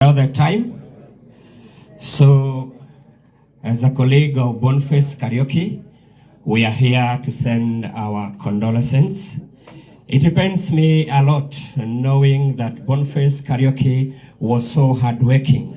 Another time. So, as a colleague of Boniface Kariuki, we are here to send our condolences. It pains me a lot knowing that Boniface Kariuki was so hardworking.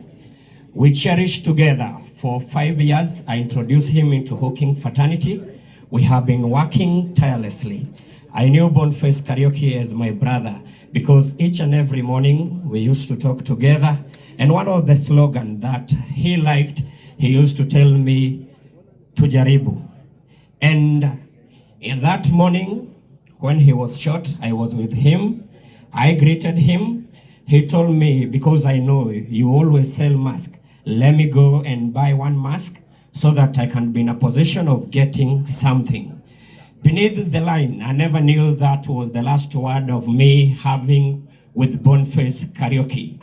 We cherished together for 5 years. I introduced him into Hawking fraternity. We have been working tirelessly. I knew Boniface Kariuki as my brother because each and every morning we used to talk together. And one of the slogans that he liked, he used to tell me, tujaribu. And in that morning, when he was shot, I was with him. I greeted him. He told me, because I know you always sell masks, let me go and buy one mask so that I can be in a position of getting something. Beneath the line, I never knew that was the last word of me having with Boniface Kariuki.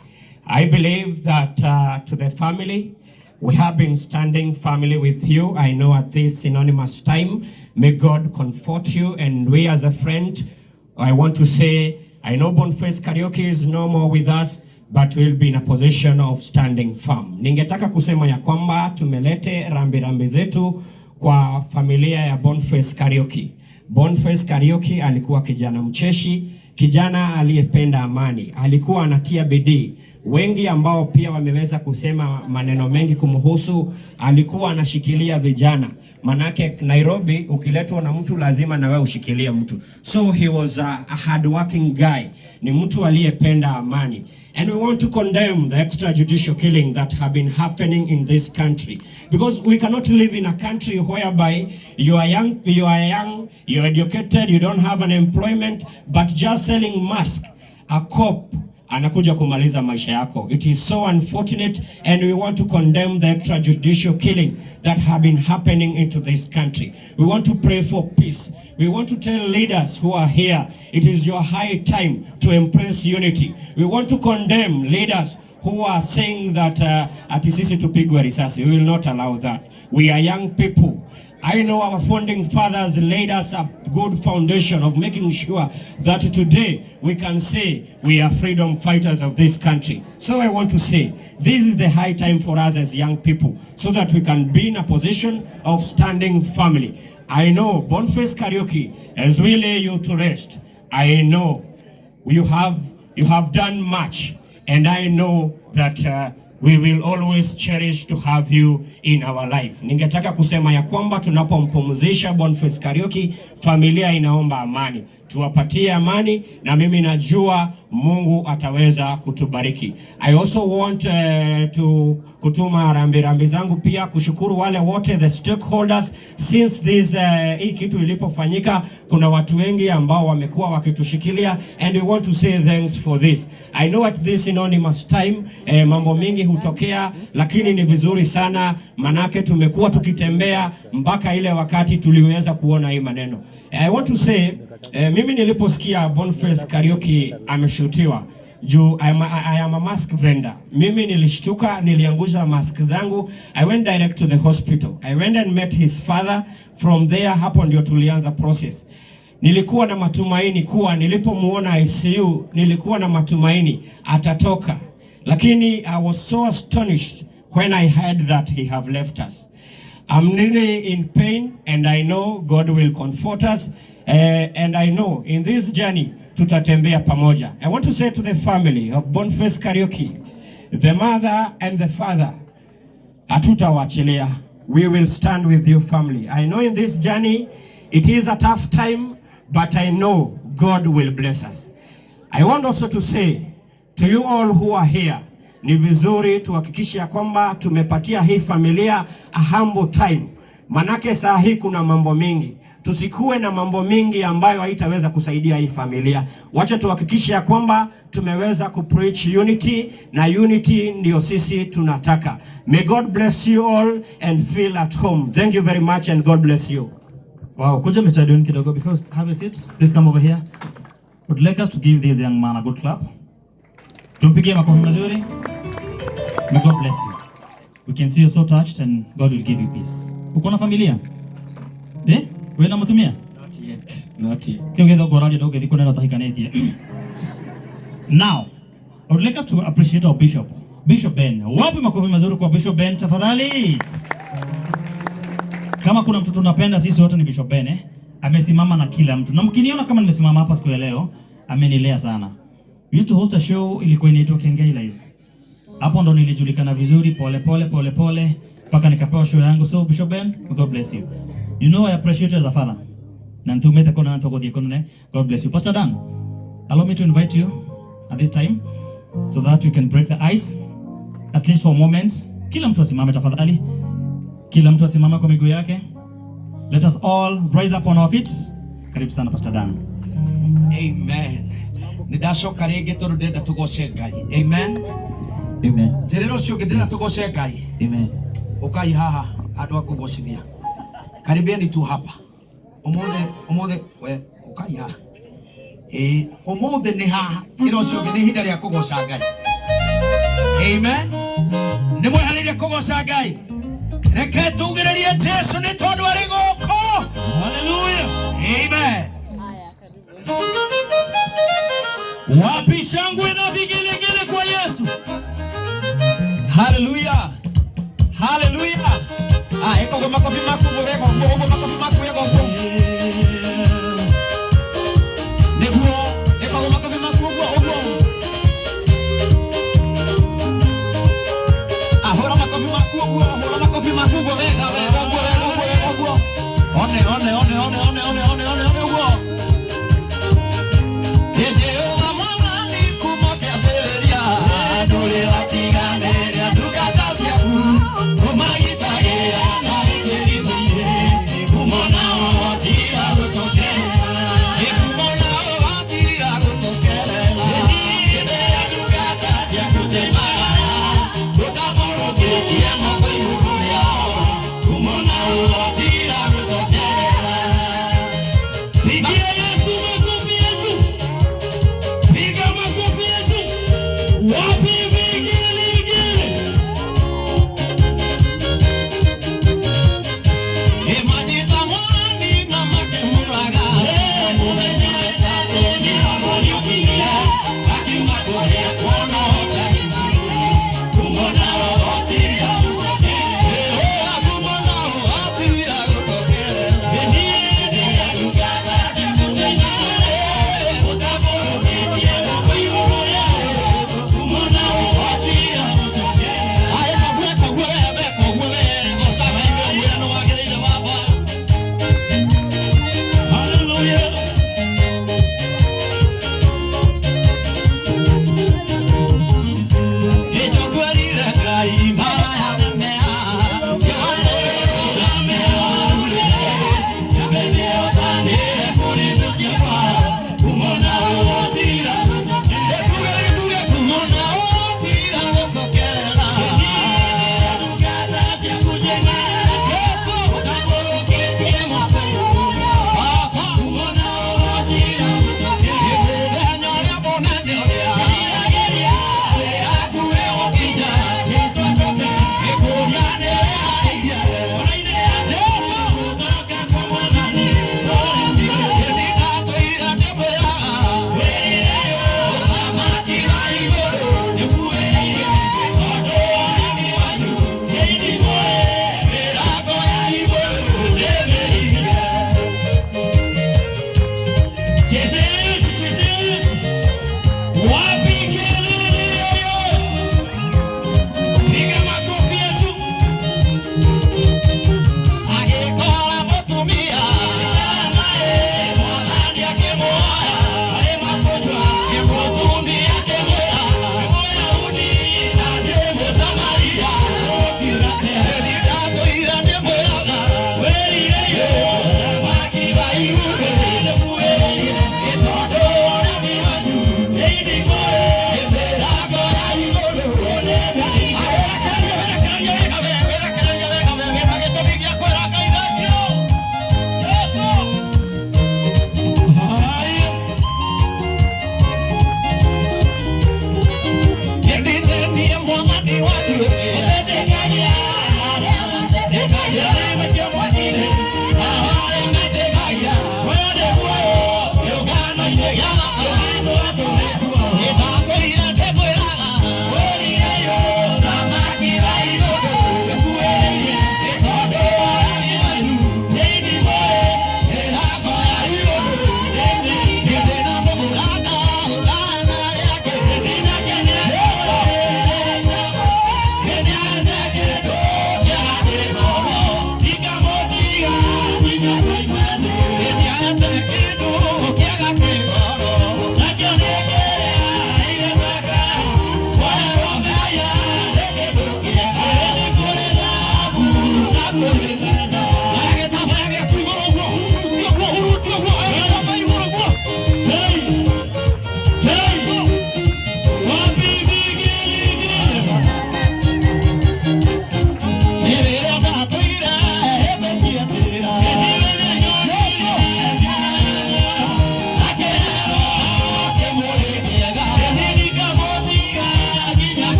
I believe that to the family, we have been standing family with you. I know at this synonymous time, may God comfort you. And we as a friend, I want to say, I know Boniface Kariuki is no more with us, but we'll be in a position of standing firm. Ningetaka kusema ya kwamba tumelete rambi zetu kwa familia ya Boniface Kariuki. Boniface Kariuki alikuwa kijana mcheshi, kijana aliyependa amani, alikuwa anatia bidii. Wengi ambao pia wameweza kusema maneno mengi kumhusu, alikuwa anashikilia vijana. Manake Nairobi ukiletwa na mtu lazima na wewe ushikilie mtu. So he was a hardworking guy. Ni mtu aliyependa amani. And we want to condemn the extrajudicial killing that have been happening in this country. Because we cannot live in a country whereby you are young, you're educated, you don't have an employment, but just selling mask, a cop, anakuja kumaliza maisha yako. It is so unfortunate, and we want to condemn the extrajudicial killing that have been happening into this country. We want to pray for peace. We want to tell leaders who are here, it is your high time to embrace unity. We want to condemn leaders who are saying that ati sisi tupigwe risasi. We will not allow that. We are young people. I know our founding fathers laid us a good foundation of making sure that today we can say we are freedom fighters of this country. So I want to say this is the high time for us as young people so that we can be in a position of standing firmly. I know Boniface Kariuki, as we lay you to rest, I know you have done much, and I know that we will always cherish to have you in our life. Ningetaka kusema ya kwamba tunapompumzisha Boniface Kariuki, familia inaomba amani. Tuwapatie amani, na mimi najua Mungu ataweza kutubariki. I also want to kutuma rambi zangu pia kushukuru wale wote the stakeholders since this hii kitu ilipofanyika. Kuna watu wengi ambao wamekuwa wakitushikilia, and we want to say thanks for this. I know at this anonymous time mambo mengi hutokea, lakini ni vizuri sana manake tumekuwa tukitembea mpaka ile wakati tuliweza kuona hii maneno. I want to say mimi niliposikia Boniface Kariuki ameshutiwa juu I am a mask vendor. Mimi nilishtuka, niliangusha mask zangu. I went direct to the hospital. I went and met his father. From there, hapo ndio tulianza process. Nilikuwa na matumaini kuwa nilipomuona ICU, nilikuwa na matumaini atatoka. Lakini I was so astonished when I heard that he have left us. I'm really in pain, and I know God will comfort us. And I know in this journey tutatembea pamoja. I want to say to the family of Boniface Kariuki, the mother and the father, hatutawachilia. We will stand with you, family. I know in this journey it is a tough time, but I know God will bless us. I want also to say to you all who are here, ni vizuri tuhakikishe ya kwamba tumepatia hii familia a humble time. Manake saa hii kuna mambo mengi. Tusikuwe na mambo mingi ambayo haitaweza kusaidia hii familia. Wacha tuhakikishe ya kwamba tumeweza kupreach unity, na unity ndio sisi tunataka. May God bless you all and feel at home. Thank you very much and God bless you. Wow, kuja mchadoni kidogo because have a seat. Please come over here. Would like us to give this young man a good clap. Tumpigie makofi mazuri. May God bless you. We can see you so touched and God will give you peace. Uko na familia? Wewe na mtumia? Not yet. Kiongeza gorali dogo dhiko neno tahikanetie. Now, I would like us to appreciate our bishop Bishop Ben. Wapi makofi mazuri kwa Bishop Ben tafadhali? Kama kuna mtu tunapenda sisi wote ni Bishop Ben Amesimama na kila mtu. Na mkiniona kama nimesimama hapa siku ya leo, amenilea sana. We used to host a show ilikuwa inaitwa Kengei Live. Hapo ndo nilijulikana vizuri pole mpaka nikapewa show yangu. So Bishop Ben, God bless you. You know I appreciate you as a father. Na ntumete kona natoko di kone. God bless you. Pastor Dan, allow me to invite you at this time so that we can break the ice at least for a moment. Kila mtu asimame tafadhali. Kila mtu asimame kwa miguu yake. Let us all rise up on our feet. Karibu sana Pastor Dan. Amen. Nidashoka rege tondu ndenda tugoce Ngai. Amen. Amen. Njirira ucio ngindira tugoce Ngai. Amen. Ukai haha andu akugocithia. Karibieni tu hapa. Omothe we ukai haha. Omothe ni haha. Kira ucio ngi ni hinda ria kugoca Ngai. Amen. Ni mwehaniria kugoca Ngai. Reke tugiririe Jesu ni tondu ari guku. Hallelujah. Amen. Wapi shangwe na vigelegele kwa Yesu. Hallelujah. Hallelujah. Eko kwa makofi makubwa weko, kwa makofi makubwa weko. Neguo, eko kwa makofi makubwa ogo. Hora makofi makubwa, hora makofi makubwa weka, weko. One.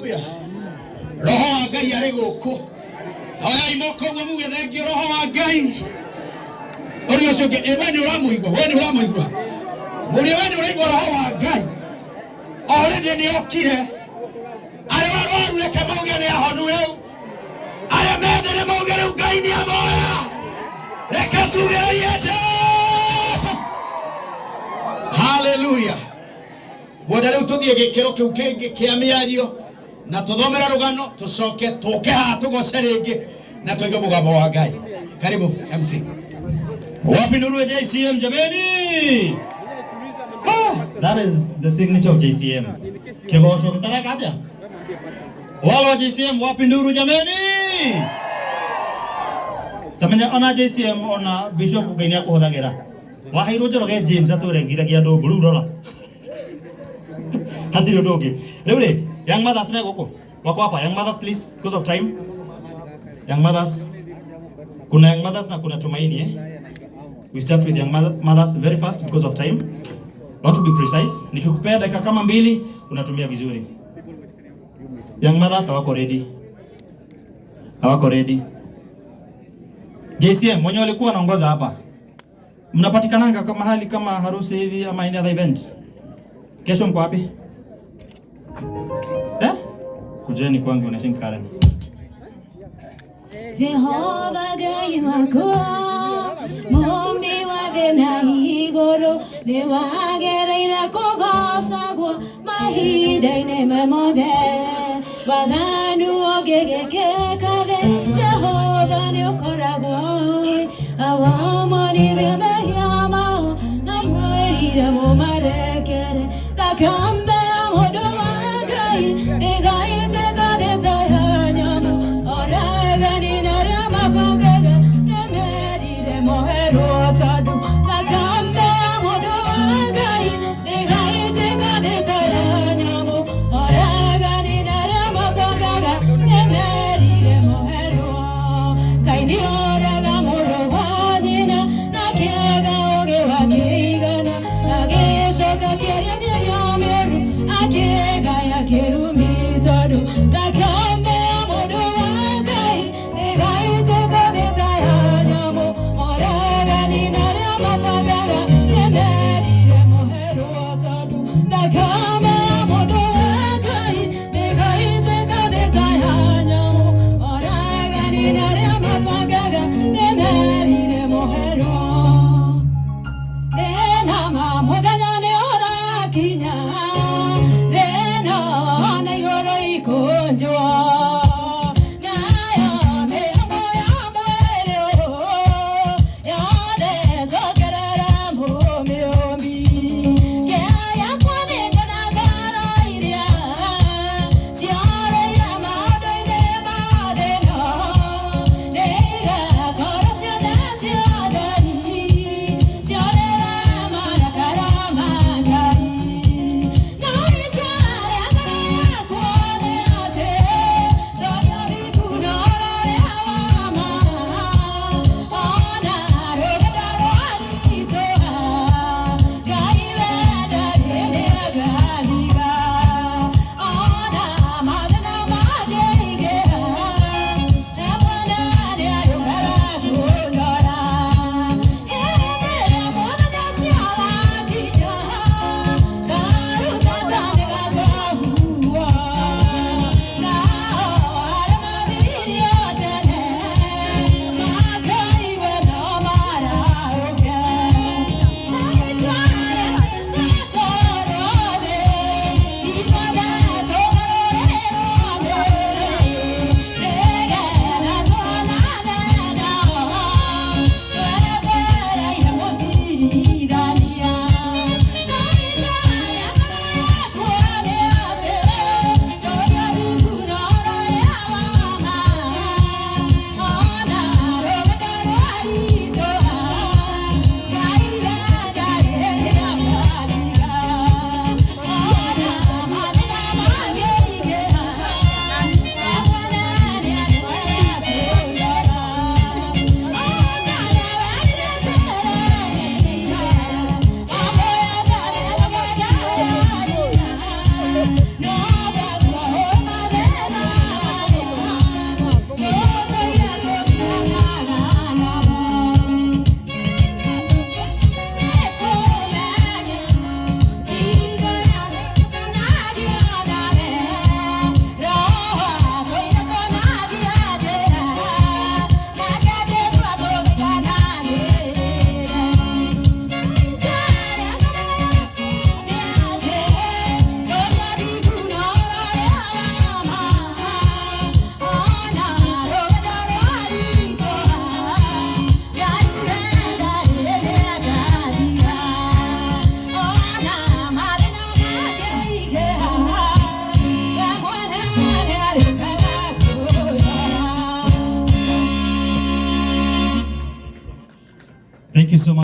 haleluya roho wa Ngai ari guku oya imoko muge thengio roho wa Ngai orio coke ewe ni uramuigwa we ni uramuigwa muri we ni uraigwa roho wa Ngai already ni okire ari waru reke mauge ni ahonu eu ari mendere mauge ru Ngai ni amoya reke tugerie Jesu haleluya wona riu tuthie gikiro kiu kingi kia miario na tuthomera rugano tucoke tuke ha tugoce ringi na tuige mugambo wa Ngai karibu MC wapi nuru ya JCM jameni that is the signature of JCM kigosho kitaraka aja wala JCM wapi nuru jameni tamenya ona JCM ona bishop gainia kuhothagira wahairu njoroge James aturengithagia andu blue rola hatiri ndoge riu young mothers me goko wako hapa young mothers please because of time young mothers kuna young mothers na kuna tumaini we start with young mothers very fast because of time not to be precise nikikupea dakika kama 2 unatumia vizuri young mothers hawako ready JCM mwenye walikuwa anaongoza hapa mnapatikananga kama mahali kama harusi hivi ama any other event kesho mko wapi kujeni kwangu na Karen Jehova Ngai wako Mombi wa thina iguru ni wagereire kugocagwo mahinda-inĩ me mothe waganu ogegekekaga Jehova ni ukoragwo awamonire mehia mao na mwĩrire mũmarekere thakame ya mũndũ wa Ngai ĩgaitĩka thĩ ya nyamũ oragani na arĩa mabangaga nĩmerire moherwo tondũ thakame ya mũndũ wa Ngai ĩgaitĩka thĩ ya nyamũ oragani na arĩa mabangaga nĩmerire moherwo Ngai nĩoraga mũrũ wa nyina na kĩaga ũgĩ wa kĩigana agĩcoka kĩaria mĩario mĩũru akĩgaya kĩrumi tondũ thakame ya mũndũ wa Ngai ĩgaitĩka thĩ ya nyamũ oragani na arĩa mabangaga nĩmerire moherwo tondũ thakame ya mũndũ wa Ngai ĩgaitĩka thĩ ya nyamũ oragani na arĩa mabangaga nĩmerire moherwo Nama muthenya nĩ ũrakinya thĩna na igũrũ ikũnjwo nayo mĩhang'o ya mwĩrĩ ũyũ yothe cokerera mũmĩũmbi yakwa nĩ ngona ngoro iria ciorĩire maũndũ-inĩ ma thĩno nĩigakorwo cionetio theri ciorĩra marakara ma Ngai no itua rĩa ngoro yakwa nĩ atĩ Thank you so much.